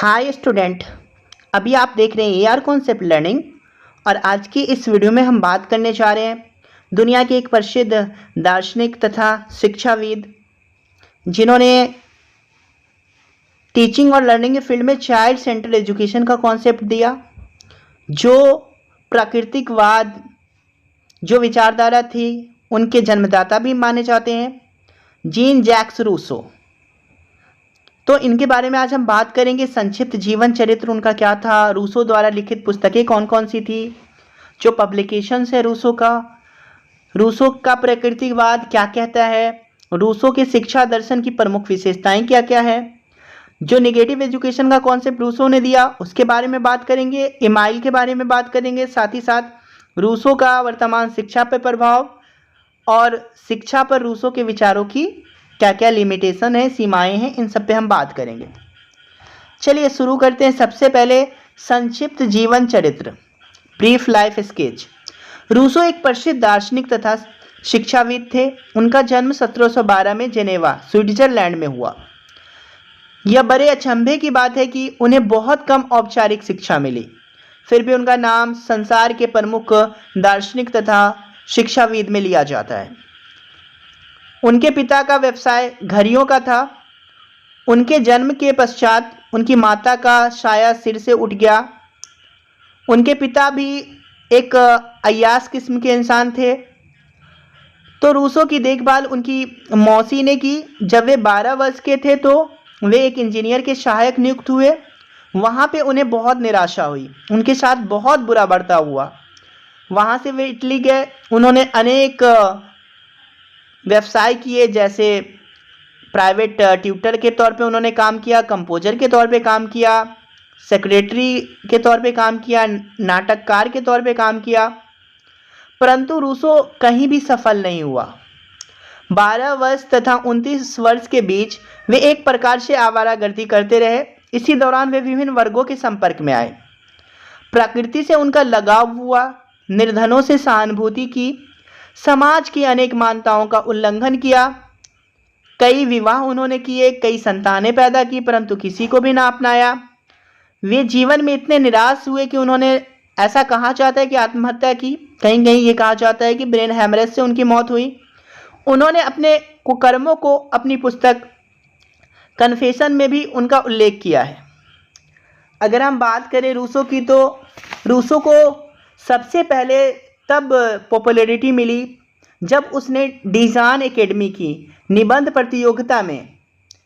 Hi student. अभी आप देख रहे हैं एआर कॉन्सेप्ट लर्निंग और आज की इस वीडियो में हम बात करने जा रहे हैं दुनिया के एक प्रसिद्ध दार्शनिक तथा शिक्षाविद जिन्होंने टीचिंग और लर्निंग के फील्ड में चाइल्ड सेंट्रल एजुकेशन का कॉन्सेप्ट दिया, जो प्राकृतिकवाद जो विचारधारा थी उनके जन्मदाता भी माने जाते हैं, जीन जैक्स रूसो। तो इनके बारे में आज हम बात करेंगे। संक्षिप्त जीवन चरित्र उनका क्या था, रूसो द्वारा लिखित पुस्तकें कौन कौन सी थी, जो पब्लिकेशंस है रूसो का प्राकृतिकवाद क्या कहता है, रूसो के शिक्षा दर्शन की प्रमुख विशेषताएं क्या क्या है, जो नेगेटिव एजुकेशन का कॉन्सेप्ट रूसो ने दिया उसके बारे में बात करेंगे, इमाइल के बारे में बात करेंगे, साथ ही साथ रूसो का वर्तमान शिक्षा पर प्रभाव और शिक्षा पर रूसो के विचारों की क्या क्या लिमिटेशन है, सीमाएं हैं, इन सब पे हम बात करेंगे। चलिए शुरू करते हैं। सबसे पहले संक्षिप्त जीवन चरित्र, ब्रीफ लाइफ स्केच। रूसो एक प्रसिद्ध दार्शनिक तथा शिक्षाविद थे। उनका जन्म 1712 में जेनेवा स्विट्जरलैंड में हुआ। यह बड़े अचंभे की बात है कि उन्हें बहुत कम औपचारिक शिक्षा मिली, फिर भी उनका नाम संसार के प्रमुख दार्शनिक तथा शिक्षाविद में लिया जाता है। उनके पिता का व्यवसाय घड़ियों का था। उनके जन्म के पश्चात उनकी माता का साया सिर से उठ गया। उनके पिता भी एक अय्याश किस्म के इंसान थे, तो रूसो की देखभाल उनकी मौसी ने की। जब वे 12 वर्ष के थे तो वे एक इंजीनियर के सहायक नियुक्त हुए। वहाँ पे उन्हें बहुत निराशा हुई, उनके साथ बहुत बुरा बर्ताव हुआ। वहाँ से वे इटली गए। उन्होंने अनेक व्यवसाय किए, जैसे प्राइवेट ट्यूटर के तौर पे उन्होंने काम किया, कंपोजर के तौर पे काम किया, सेक्रेटरी के तौर पे काम किया, नाटककार के तौर पे काम किया, परंतु रूसो कहीं भी सफल नहीं हुआ। 12 वर्ष तथा 29 वर्ष के बीच वे एक प्रकार से आवारागर्दी करते रहे। इसी दौरान वे विभिन्न वर्गों के संपर्क में आए। प्रकृति से उनका लगाव हुआ, निर्धनों से सहानुभूति की, समाज की अनेक मान्यताओं का उल्लंघन किया। कई विवाह उन्होंने किए, कई संतानें पैदा की, परंतु किसी को भी ना अपनाया। वे जीवन में इतने निराश हुए कि उन्होंने, ऐसा कहा जाता है कि आत्महत्या की, कहीं कहीं ये कहा जाता है कि ब्रेन हैमरेज से उनकी मौत हुई। उन्होंने अपने कुकर्मों को अपनी पुस्तक कन्फेशन में भी उनका उल्लेख किया है। अगर हम बात करें रूसो की, तो रूसो को सबसे पहले तब पॉपुलैरिटी मिली जब उसने डिजान एकेडमी की निबंध प्रतियोगिता में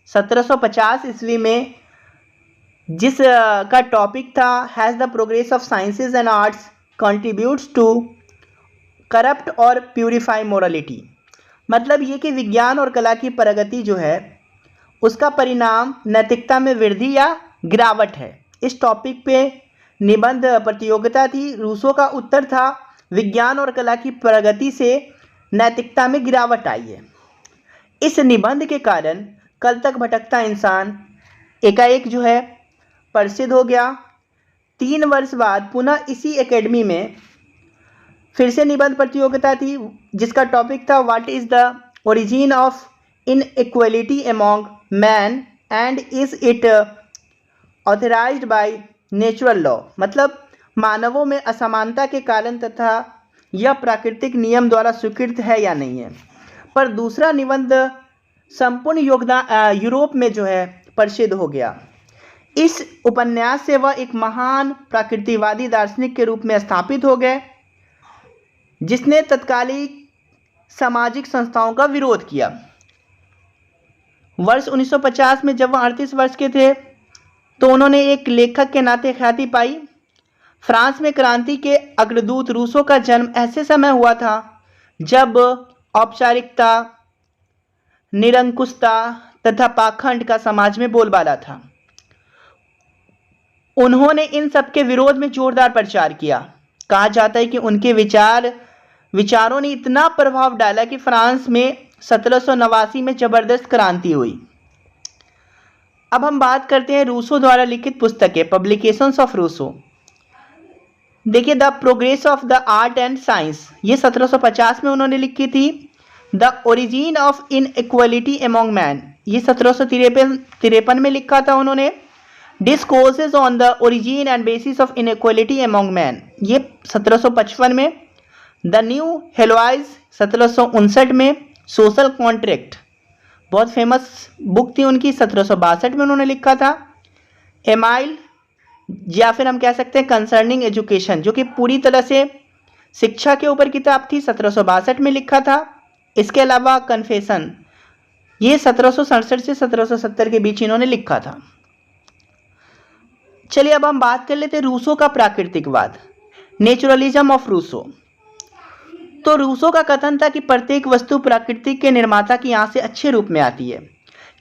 1750 ईस्वी में, जिस का टॉपिक था has the progress of sciences and arts contributes to corrupt और प्यूरिफाई मोरालिटी। मतलब ये कि विज्ञान और कला की प्रगति जो है उसका परिणाम नैतिकता में वृद्धि या गिरावट है। इस टॉपिक पे निबंध प्रतियोगिता थी। रूसो का उत्तर था विज्ञान और कला की प्रगति से नैतिकता में गिरावट आई है। इस निबंध के कारण कल तक भटकता इंसान एकाएक जो है प्रसिद्ध हो गया। 3 वर्ष बाद पुनः इसी एकेडमी में फिर से निबंध प्रतियोगिता थी, जिसका टॉपिक था what is the origin of inequality among man and is it authorised by natural law. मतलब मानवों में असमानता के कारण तथा यह प्राकृतिक नियम द्वारा स्वीकृत है या नहीं है। पर दूसरा निबंध संपूर्ण योगदान यूरोप में जो है प्रसिद्ध हो गया। इस उपन्यास से वह एक महान प्रकृतिवादी दार्शनिक के रूप में स्थापित हो गए, जिसने तत्कालीन सामाजिक संस्थाओं का विरोध किया। वर्ष 1950 में जब वह 38 वर्ष के थे तो उन्होंने एक लेखक के नाते ख्याति पाई। फ्रांस में क्रांति के अग्रदूत रूसो का जन्म ऐसे समय हुआ था जब औपचारिकता, निरंकुशता तथा पाखंड का समाज में बोलबाला था। उन्होंने इन सब के विरोध में जोरदार प्रचार किया। कहा जाता है कि उनके विचारों ने इतना प्रभाव डाला कि फ्रांस में 1789 में जबरदस्त क्रांति हुई। अब हम बात करते हैं रूसो द्वारा लिखित पुस्तकें, पब्लिकेशंस ऑफ रूसो। देखिए, the progress of the art and science, ये 1750 में उन्होंने लिखी थी। The origin of inequality among man, ये 1753 में लिखा था उन्होंने। Discourses on the origin and bases of inequality among man, ये 1755 में। द न्यू हेलोइज 1759 में। सोशल कॉन्ट्रैक्ट बहुत फेमस बुक थी उनकी, 1762 में उन्होंने लिखा था। एमाइल, या फिर हम कह सकते हैं कंसर्निंग एजुकेशन, जो कि पूरी तरह से शिक्षा के ऊपर किताब थी, 1762 में लिखा था। इसके अलावा कन्फेशन, ये 1767 से 1770 के बीच इन्होंने लिखा था। चलिए अब हम बात कर लेते हैं रूसो का प्राकृतिकवाद, नेचुरलिज्म ऑफ रूसो। तो रूसो का कथन था कि प्रत्येक वस्तु प्रकृति के निर्माता की आंख से अच्छे रूप में आती है,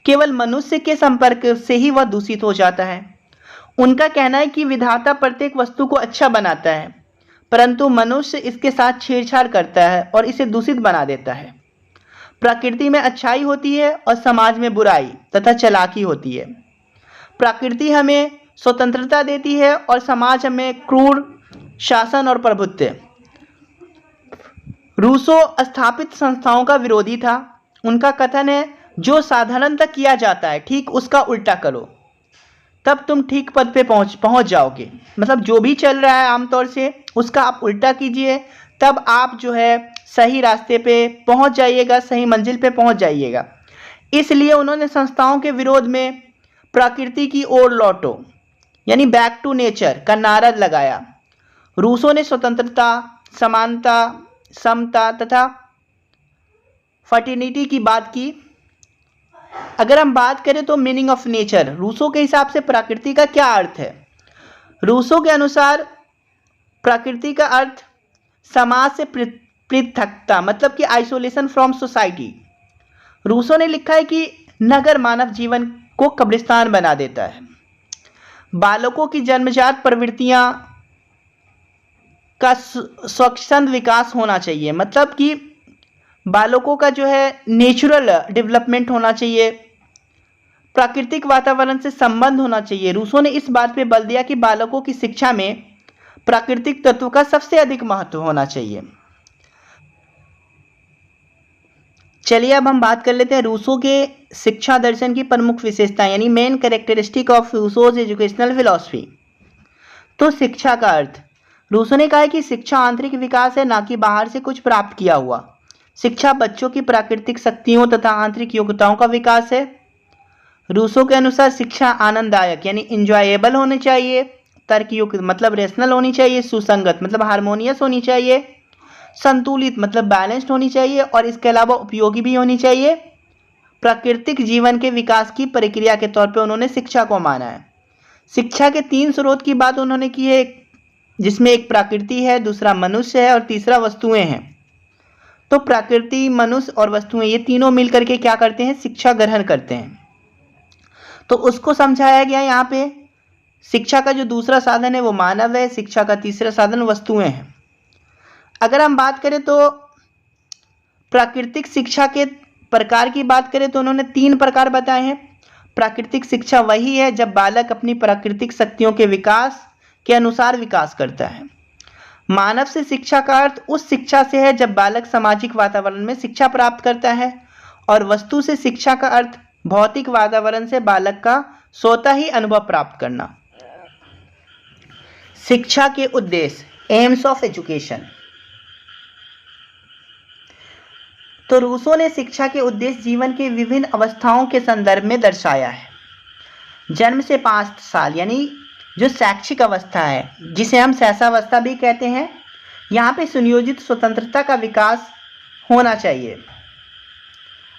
केवल मनुष्य के संपर्क से ही वह दूषित हो जाता है। उनका कहना है कि विधाता प्रत्येक वस्तु को अच्छा बनाता है, परंतु मनुष्य इसके साथ छेड़छाड़ करता है और इसे दूषित बना देता है। प्रकृति में अच्छाई होती है और समाज में बुराई तथा चालाकी होती है। प्रकृति हमें स्वतंत्रता देती है और समाज हमें क्रूर शासन और प्रभुत्व। रूसो स्थापित संस्थाओं का विरोधी था। उनका कथन है, जो साधारणतः किया जाता है ठीक उसका उल्टा करो, तब तुम ठीक पद पे पहुंच जाओगे। मतलब जो भी चल रहा है आमतौर से उसका आप उल्टा कीजिए, तब आप जो है सही रास्ते पे पहुंच जाइएगा, सही मंजिल पे पहुंच जाइएगा। इसलिए उन्होंने संस्थाओं के विरोध में प्रकृति की ओर लौटो यानी बैक टू नेचर का नारा लगाया। रूसो ने स्वतंत्रता, समानता, समता तथा फर्टिनिटी की बात की। अगर हम बात करें तो मीनिंग ऑफ नेचर, रूसो के हिसाब से प्रकृति का क्या अर्थ है? रूसो के अनुसार प्रकृति का अर्थ समाज से पृथकता, मतलब कि आइसोलेशन फ्रॉम सोसाइटी। रूसो ने लिखा है कि नगर मानव जीवन को कब्रिस्तान बना देता है। बालकों की जन्मजात प्रवृत्तियां का स्वच्छंद विकास होना चाहिए, मतलब कि बालकों का जो है नेचुरल डेवलपमेंट होना चाहिए, प्राकृतिक वातावरण से संबंध होना चाहिए। रूसो ने इस बात पे बल दिया कि बालकों की शिक्षा में प्राकृतिक तत्व का सबसे अधिक महत्व होना चाहिए। चलिए अब हम बात कर लेते हैं रूसो के शिक्षा दर्शन की प्रमुख विशेषताएं यानी main characteristic of Rousseau's educational philosophy. तो शिक्षा का अर्थ, रूसो ने कहा है कि शिक्षा आंतरिक विकास है, ना कि बाहर से कुछ प्राप्त किया हुआ। शिक्षा बच्चों की प्राकृतिक शक्तियों तथा आंतरिक योग्यताओं का विकास है। रूसो के अनुसार शिक्षा आनंददायक यानी इंजॉयबल होनी चाहिए, तर्कयुक्त मतलब रेशनल होनी चाहिए, सुसंगत मतलब हार्मोनियस होनी चाहिए, संतुलित मतलब बैलेंस्ड होनी चाहिए और इसके अलावा उपयोगी भी होनी चाहिए। प्राकृतिक जीवन के विकास की प्रक्रिया के तौर पे उन्होंने शिक्षा को माना है। शिक्षा के 3 स्रोत की बात उन्होंने की है, जिसमें एक प्रकृति है, दूसरा मनुष्य है और तीसरा वस्तुएं हैं। तो प्रकृति, मनुष्य और वस्तुएं ये तीनों मिलकर के क्या करते हैं? शिक्षा ग्रहण करते हैं। तो उसको समझाया गया यहाँ पे। शिक्षा का जो दूसरा साधन है वो मानव है, शिक्षा का तीसरा साधन वस्तुएं हैं। अगर हम बात करें तो प्राकृतिक शिक्षा के प्रकार की बात करें तो उन्होंने 3 प्रकार बताए हैं। प्राकृतिक शिक्षा वही है जब बालक अपनी प्राकृतिक शक्तियों के विकास के अनुसार विकास करता है। मानव से शिक्षा का अर्थ उस शिक्षा से है जब बालक सामाजिक वातावरण में शिक्षा प्राप्त करता है, और वस्तु से शिक्षा का अर्थ भौतिक वातावरण से बालक का स्वतः ही अनुभव प्राप्त करना। शिक्षा के उद्देश्य, एम्स ऑफ एजुकेशन। तो रूसो ने शिक्षा के उद्देश्य जीवन के विभिन्न अवस्थाओं के संदर्भ में दर्शाया है। जन्म से 5 साल यानी जो शैक्षिक अवस्था है, जिसे हम शैशवावस्था भी कहते हैं, यहाँ पे सुनियोजित स्वतंत्रता का विकास होना चाहिए।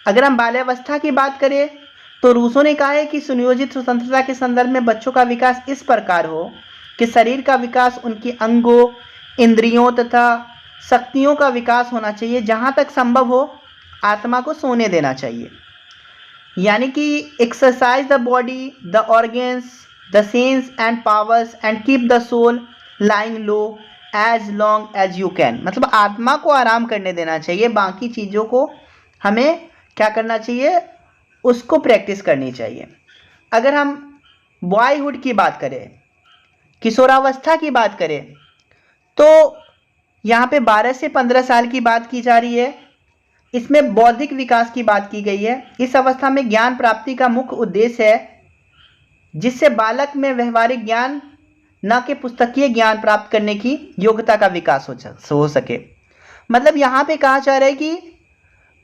अगर हम बाल्यावस्था की बात करें तो रूसो ने कहा है कि सुनियोजित स्वतंत्रता के संदर्भ में बच्चों का विकास इस प्रकार हो कि शरीर का विकास, उनकी अंगों, इंद्रियों तथा शक्तियों का विकास होना चाहिए। जहाँ तक संभव हो आत्मा को सोने देना चाहिए, यानी कि exercise the body, the organs, the sense and powers and keep the soul lying low as long as you can. मतलब आत्मा को आराम करने देना चाहिए, बाकी चीज़ों को हमें क्या करना चाहिए? उसको प्रैक्टिस करनी चाहिए। अगर हम बॉयहुड की बात करें, किशोरावस्था की बात करें, तो यहाँ पे 12 से 15 साल की बात की जा रही है। इसमें बौद्धिक विकास की बात की गई है। इस अवस्था में ज्ञान प्राप्ति का मुख्य उद्देश्य है। जिससे बालक में व्यवहारिक ज्ञान न कि पुस्तकीय ज्ञान प्राप्त करने की योग्यता का विकास हो सके। मतलब यहाँ पे कहा जा रहा है कि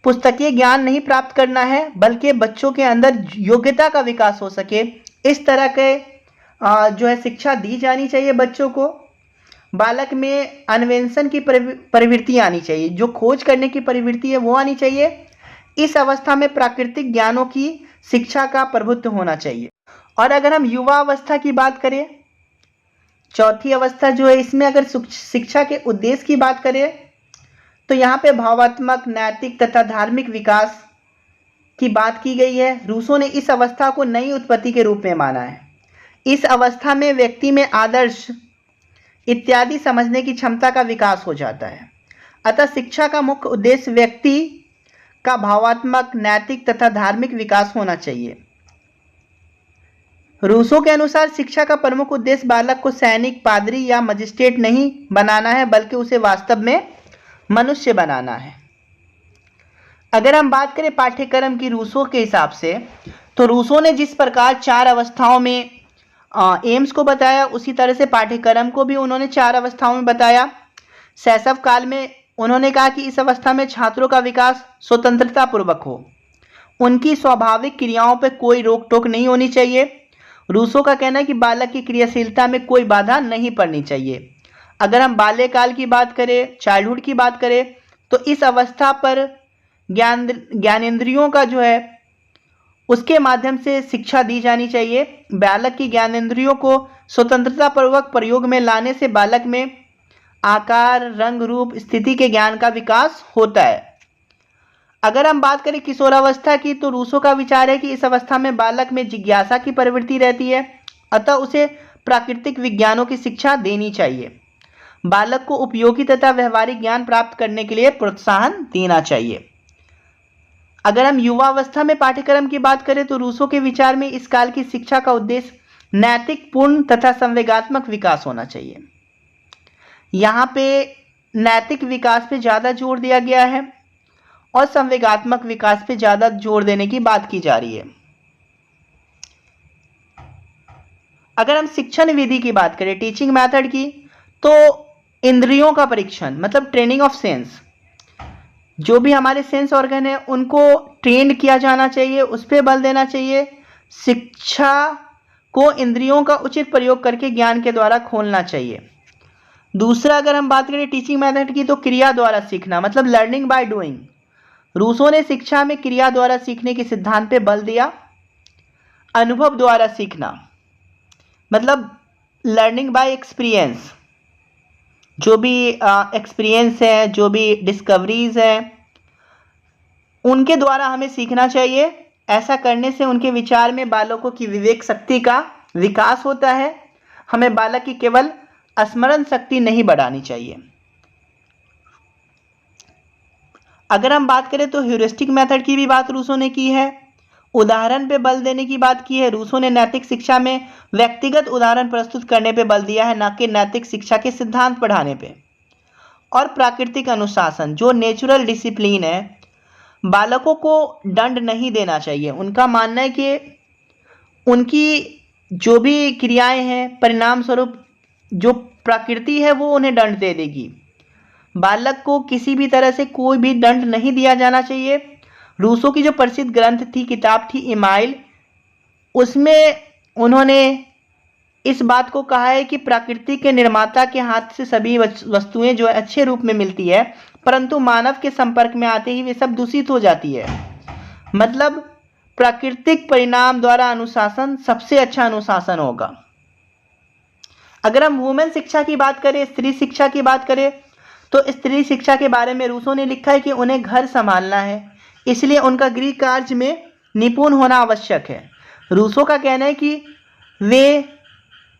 पुस्तकीय ज्ञान नहीं प्राप्त करना है, बल्कि बच्चों के अंदर योग्यता का विकास हो सके, इस तरह के जो है शिक्षा दी जानी चाहिए बच्चों को। बालक में अन्वेषण की प्रवृत्ति आनी चाहिए, जो खोज करने की प्रवृत्ति है वो आनी चाहिए। इस अवस्था में प्राकृतिक ज्ञानों की शिक्षा का प्रभुत्व होना चाहिए। और अगर हम युवा अवस्था की बात करें, चौथी अवस्था जो है, इसमें अगर शिक्षा के उद्देश्य की बात करें तो यहाँ पे भावात्मक, नैतिक तथा धार्मिक विकास की बात की गई है। रूसों ने इस अवस्था को नई उत्पत्ति के रूप में माना है। इस अवस्था में व्यक्ति में आदर्श इत्यादि समझने की क्षमता का विकास हो जाता है। अतः शिक्षा का मुख्य उद्देश्य व्यक्ति का भावात्मक, नैतिक तथा धार्मिक विकास होना चाहिए। रूसों के अनुसार शिक्षा का प्रमुख उद्देश्य बालक को सैनिक, पादरी या मजिस्ट्रेट नहीं बनाना है, बल्कि उसे वास्तव में मनुष्य बनाना है। अगर हम बात करें पाठ्यक्रम की रूसों के हिसाब से, तो रूसों ने जिस प्रकार 4 अवस्थाओं में एम्स को बताया, उसी तरह से पाठ्यक्रम को भी उन्होंने 4 अवस्थाओं में बताया। शैशव काल में उन्होंने कहा कि इस अवस्था में छात्रों का विकास स्वतंत्रता पूर्वक हो, उनकी स्वाभाविक क्रियाओं पर कोई रोक टोक नहीं होनी चाहिए। रूसों का कहना है कि बालक की क्रियाशीलता में कोई बाधा नहीं पड़नी चाहिए। अगर हम बाल्यकाल की बात करें, चाइल्डहुड की बात करें, तो इस अवस्था पर ज्ञानेंद्रियों का जो है उसके माध्यम से शिक्षा दी जानी चाहिए। बालक की ज्ञानेंद्रियों को स्वतंत्रतापूर्वक प्रयोग में लाने से बालक में आकार, रंग, रूप, स्थिति के ज्ञान का विकास होता है। अगर हम बात करें किशोरावस्था की, तो रूसों का विचार है कि इस अवस्था में बालक में जिज्ञासा की प्रवृत्ति रहती है, अतः उसे प्राकृतिक विज्ञानों की शिक्षा देनी चाहिए। बालक को उपयोगी तथा व्यवहारिक ज्ञान प्राप्त करने के लिए प्रोत्साहन देना चाहिए। अगर हम युवावस्था में पाठ्यक्रम की बात करें, तो रूसों के विचार में इस काल की शिक्षा का उद्देश्य नैतिक, पूर्ण तथा संवेगात्मक विकास होना चाहिए। यहाँ पे नैतिक विकास पे ज़्यादा जोर दिया गया है और संवेगात्मक विकास पे ज़्यादा जोर देने की बात की जा रही है। अगर हम शिक्षण विधि की बात करें, टीचिंग मेथड की, तो इंद्रियों का परीक्षण मतलब ट्रेनिंग ऑफ सेंस, जो भी हमारे सेंस ऑर्गन है उनको ट्रेंड किया जाना चाहिए, उस पर बल देना चाहिए। शिक्षा को इंद्रियों का उचित प्रयोग करके ज्ञान के द्वारा खोलना चाहिए। दूसरा, अगर हम बात करें टीचिंग मेथड की, तो क्रिया द्वारा सीखना मतलब लर्निंग बाय डूइंग। रूसों ने शिक्षा में क्रिया द्वारा सीखने के सिद्धांत पे बल दिया। अनुभव द्वारा सीखना मतलब लर्निंग बाय एक्सपीरियंस, जो भी एक्सपीरियंस है, जो भी डिस्कवरीज हैं, उनके द्वारा हमें सीखना चाहिए। ऐसा करने से उनके विचार में बालकों की विवेक शक्ति का विकास होता है। हमें बालक की केवल स्मरण शक्ति नहीं बढ़ानी चाहिए। अगर हम बात करें तो ह्यूरिस्टिक मेथड की भी बात रूसों ने की है, उदाहरण पे बल देने की बात की है। रूसों ने नैतिक शिक्षा में व्यक्तिगत उदाहरण प्रस्तुत करने पे बल दिया है, न कि नैतिक शिक्षा के सिद्धांत पढ़ाने पे। और प्राकृतिक अनुशासन जो नेचुरल डिसिप्लिन है, बालकों को दंड नहीं देना चाहिए। उनका मानना है कि उनकी जो भी क्रियाएं हैं, परिणाम स्वरूप जो प्रकृति है वो उन्हें दंड दे देगी। बालक को किसी भी तरह से कोई भी दंड नहीं दिया जाना चाहिए। रूसों की जो प्रसिद्ध ग्रंथ थी, किताब थी इमाइल, उसमें उन्होंने इस बात को कहा है कि प्रकृति के निर्माता के हाथ से सभी वस्तुएं जो है अच्छे रूप में मिलती है, परंतु मानव के संपर्क में आते ही वे सब दूषित हो जाती है। मतलब प्राकृतिक परिणाम द्वारा अनुशासन सबसे अच्छा अनुशासन होगा। अगर हम वुमेन शिक्षा की बात करें, स्त्री शिक्षा की बात करें, तो स्त्री शिक्षा के बारे में रूसों ने लिखा है कि उन्हें घर संभालना है, इसलिए उनका गृह कार्य में निपुण होना आवश्यक है। रूसों का कहना है कि वे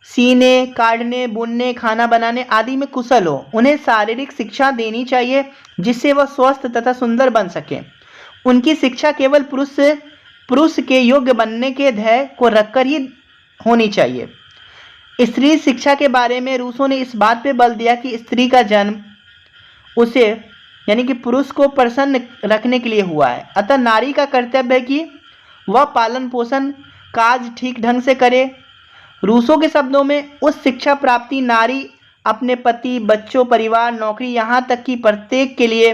सीने, काटने, बुनने, खाना बनाने आदि में कुशल हो। उन्हें शारीरिक शिक्षा देनी चाहिए जिससे वह स्वस्थ तथा सुंदर बन सके। उनकी शिक्षा केवल पुरुष के योग्य बनने के ध्येय को रखकर ही होनी चाहिए। स्त्री शिक्षा के बारे में रूसों ने इस बात पे बल दिया कि स्त्री का जन्म उसे यानी कि पुरुष को प्रसन्न रखने के लिए हुआ है, अतः नारी का कर्तव्य है कि वह पालन पोषण काज ठीक ढंग से करे रूसो के शब्दों में उच्च शिक्षा प्राप्ति नारी अपने पति, बच्चों, परिवार, नौकरी, यहाँ तक कि प्रत्येक के लिए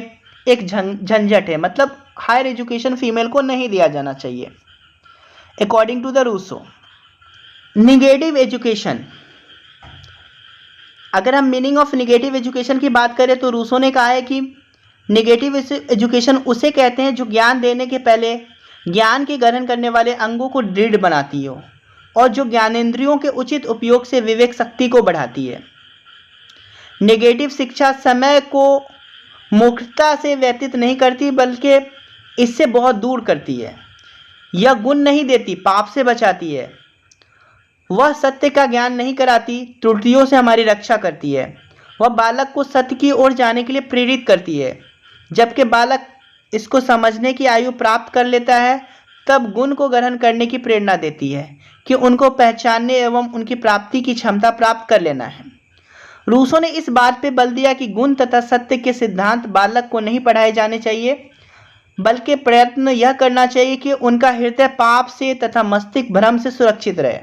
एक झंझट है। मतलब हायर एजुकेशन फीमेल को नहीं दिया जाना चाहिए according to the Rousseau. Negative education, अगर हम मीनिंग ऑफ निगेटिव एजुकेशन की बात करें तो रूसो ने कहा है कि निगेटिव एजुकेशन उसे कहते हैं जो ज्ञान देने के पहले ज्ञान के ग्रहण करने वाले अंगों को दृढ़ बनाती हो और जो ज्ञानेंद्रियों के उचित उपयोग से विवेक शक्ति को बढ़ाती है। नेगेटिव शिक्षा समय को मूर्खता से व्यतीत नहीं करती बल्कि इससे बहुत दूर करती है। यह गुण नहीं देती, पाप से बचाती है। वह सत्य का ज्ञान नहीं कराती, त्रुटियों से हमारी रक्षा करती है। वह बालक को सत्य की ओर जाने के लिए प्रेरित करती है। जबकि बालक इसको समझने की आयु प्राप्त कर लेता है तब गुण को ग्रहण करने की प्रेरणा देती है कि उनको पहचानने एवं उनकी प्राप्ति की क्षमता प्राप्त कर लेना है। रूसो ने इस बात पर बल दिया कि गुण तथा सत्य के सिद्धांत बालक को नहीं पढ़ाए जाने चाहिए बल्कि प्रयत्न यह करना चाहिए कि उनका हृदय पाप से तथा मस्तिष्क भ्रम से सुरक्षित रहे।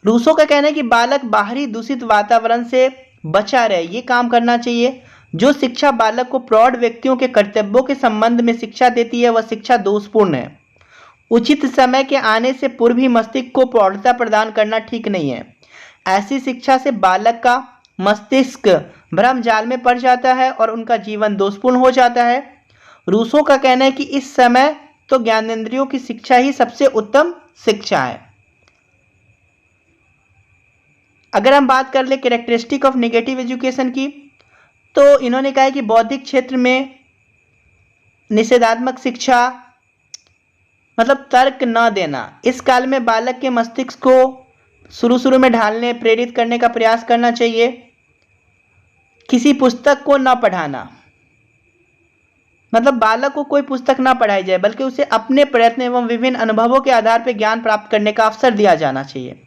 रूसो का कहना है कि बालक बाहरी दूषित वातावरण से बचा रहे, ये काम करना चाहिए। जो शिक्षा बालक को प्रौढ़ व्यक्तियों के कर्तव्यों के संबंध में शिक्षा देती है वह शिक्षा दोषपूर्ण है। उचित समय के आने से पूर्व ही मस्तिष्क को प्रौढ़ता प्रदान करना ठीक नहीं है। ऐसी शिक्षा से बालक का मस्तिष्क भ्रम जाल में पड़ जाता है और उनका जीवन दोषपूर्ण हो जाता है। रूसो का कहना है कि इस समय तो ज्ञानेंद्रियों की शिक्षा ही सबसे उत्तम शिक्षा है। अगर हम बात कर ले कैरेक्टरिस्टिक ऑफ नेगेटिव एजुकेशन की तो इन्होंने कहा है कि बौद्धिक क्षेत्र में निषेधात्मक शिक्षा मतलब तर्क न देना। इस काल में बालक के मस्तिष्क को शुरू में ढालने प्रेरित करने का प्रयास करना चाहिए। किसी पुस्तक को न पढ़ाना, मतलब बालक को कोई पुस्तक ना पढ़ाई जाए बल्कि उसे अपने प्रयत्न एवं विभिन्न अनुभवों के आधार पर ज्ञान प्राप्त करने का अवसर दिया जाना चाहिए।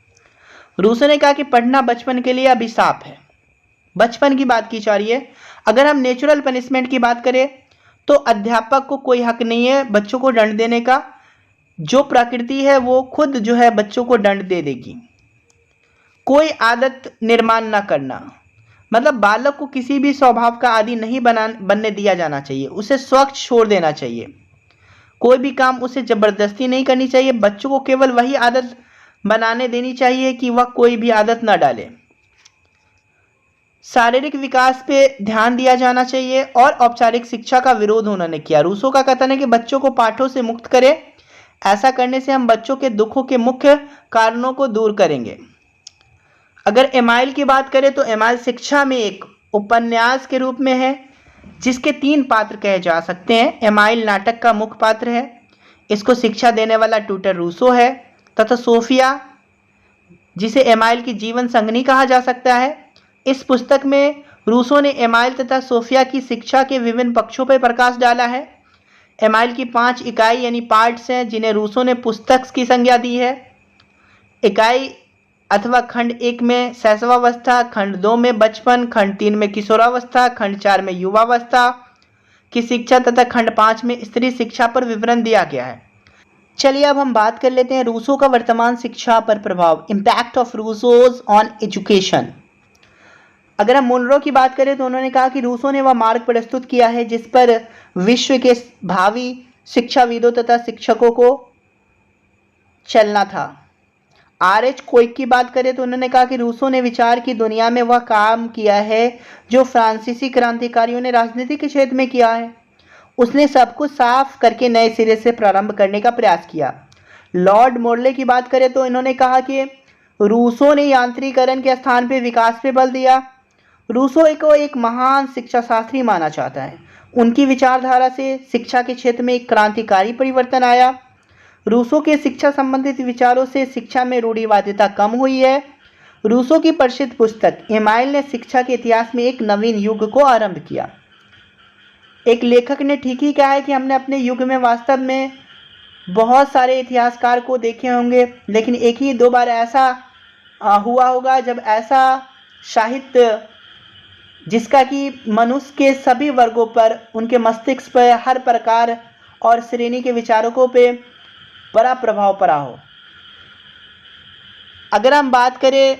रूसो ने कहा कि पढ़ना बचपन के लिए अभिशाप है। बचपन की बात की जा रही है। अगर हम नेचुरल पनिशमेंट की बात करें तो अध्यापक को कोई हक नहीं है बच्चों को दंड देने का। जो प्रकृति है वो खुद जो है बच्चों को दंड दे देगी। कोई आदत निर्माण ना करना, मतलब बालक को किसी भी स्वभाव का आदी नहीं बनने दिया जाना चाहिए, उसे स्वच्छ छोड़ देना चाहिए। कोई भी काम उसे जबरदस्ती नहीं करनी चाहिए। बच्चों को केवल वही आदत बनाने देनी चाहिए कि वह कोई भी आदत न डाले। शारीरिक विकास पे ध्यान दिया जाना चाहिए और औपचारिक शिक्षा का विरोध उन्होंने किया। रूसो का कथन है कि बच्चों को पाठों से मुक्त करें। ऐसा करने से हम बच्चों के दुखों के मुख्य कारणों को दूर करेंगे। अगर एमाइल की बात करें तो एमाइल शिक्षा में एक उपन्यास के रूप में है जिसके 3 पात्र कहे जा सकते हैं। एमाइल नाटक का मुख्य पात्र है। इसको शिक्षा देने वाला ट्यूटर रूसो है तथा सोफिया जिसे एमाइल की जीवन संगनी कहा जा सकता है। इस पुस्तक में रूसो ने एमाइल तथा सोफिया की शिक्षा के विभिन्न पक्षों पर प्रकाश डाला है। एमाइल की 5 इकाई यानी पार्ट्स हैं जिन्हें रूसो ने पुस्तक की संज्ञा दी है। इकाई अथवा खंड 1 में शैशवावस्था, खंड 2 में बचपन, खंड 3 में किशोरावस्था, खंड 4 में युवावस्था की शिक्षा तथा खंड 5 में स्त्री शिक्षा पर विवरण दिया गया है। चलिए अब हम बात कर लेते हैं रूसो का वर्तमान शिक्षा पर प्रभाव, इम्पैक्ट ऑफ रूसोज ऑन एजुकेशन। अगर हम मुनरो की बात करें तो उन्होंने कहा कि रूसो ने वह मार्ग प्रस्तुत किया है जिस पर विश्व के भावी शिक्षाविदों तथा शिक्षकों को चलना था। आर.एच. कोइक की बात करें तो उन्होंने कहा कि रूसो ने विचार की दुनिया में वह काम किया है जो फ्रांसीसी क्रांतिकारियों ने राजनीति के क्षेत्र में किया है। उसने सब कुछ साफ करके नए सिरे से प्रारंभ करने का प्रयास किया। लॉर्ड मोर्ले की बात करें तो इन्होंने कहा कि रूसो ने यांत्रिकरण के स्थान पर विकास पे बल दिया। रूसो को एक महान शिक्षा शास्त्री माना जाता है। उनकी विचारधारा से शिक्षा के क्षेत्र में एक क्रांतिकारी परिवर्तन आया। रूसो के शिक्षा संबंधित विचारों से शिक्षा में रूढ़िवादिता कम हुई है। रूसो की प्रसिद्ध पुस्तक एमाइल ने शिक्षा के इतिहास में एक नवीन युग को आरंभ किया। एक लेखक ने ठीक ही कहा है कि हमने अपने युग में वास्तव में बहुत सारे इतिहासकार को देखे होंगे लेकिन एक ही 2 बार ऐसा हुआ होगा जब ऐसा साहित्य जिसका कि मनुष्य के सभी वर्गों पर, उनके मस्तिष्क पर, हर प्रकार और श्रेणी के विचारकों पे बड़ा प्रभाव पड़ा हो। अगर हम बात करें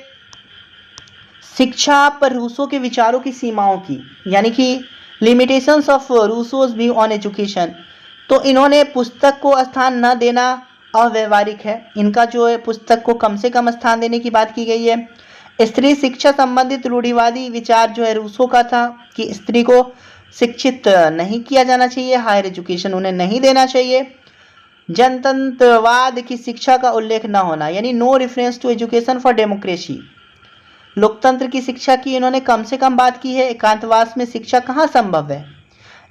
शिक्षा पर रूसो के विचारों की सीमाओं की, यानी कि limitations of Rousseau's view on education, तो इन्होंने पुस्तक को स्थान न देना अव्यवहारिक है। इनका जो है पुस्तक को कम से कम स्थान देने की बात की गई है। स्त्री शिक्षा संबंधित रूढ़िवादी विचार जो है रूसो का था कि स्त्री को शिक्षित नहीं किया जाना चाहिए, हायर एजुकेशन उन्हें नहीं देना चाहिए। जनतंत्रवाद की शिक्षा का उल्लेख न होना, यानी no reference to education for democracy. लोकतंत्र की शिक्षा की इन्होंने कम से कम बात की है। एकांतवास में शिक्षा कहाँ संभव है?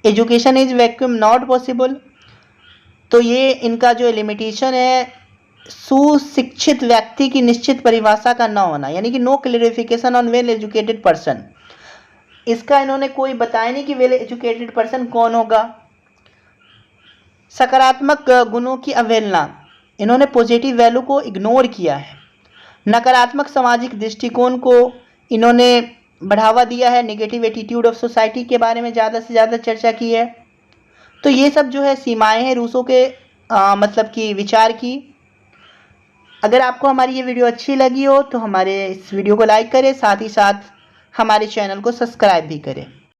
Education is vacuum not possible. तो ये इनका जो लिमिटेशन है सुशिक्षित व्यक्ति की निश्चित परिभाषा का न होना, यानी कि no clarification on well educated person. इसका इन्होंने कोई बताया नहीं कि वेल एजुकेटेड पर्सन कौन होगा। सकारात्मक गुणों की अवहेलना, इन्होंने पॉजिटिव वैल्यू को इग्नोर किया है। नकारात्मक सामाजिक दृष्टिकोण को इन्होंने बढ़ावा दिया है। नेगेटिव एटीट्यूड ऑफ सोसाइटी के बारे में ज़्यादा से ज़्यादा चर्चा की है। तो ये सब जो है सीमाएं हैं रूसो के मतलब कि विचार की। अगर आपको हमारी ये वीडियो अच्छी लगी हो तो हमारे इस वीडियो को लाइक करें, साथ ही साथ हमारे चैनल को सब्सक्राइब भी करें।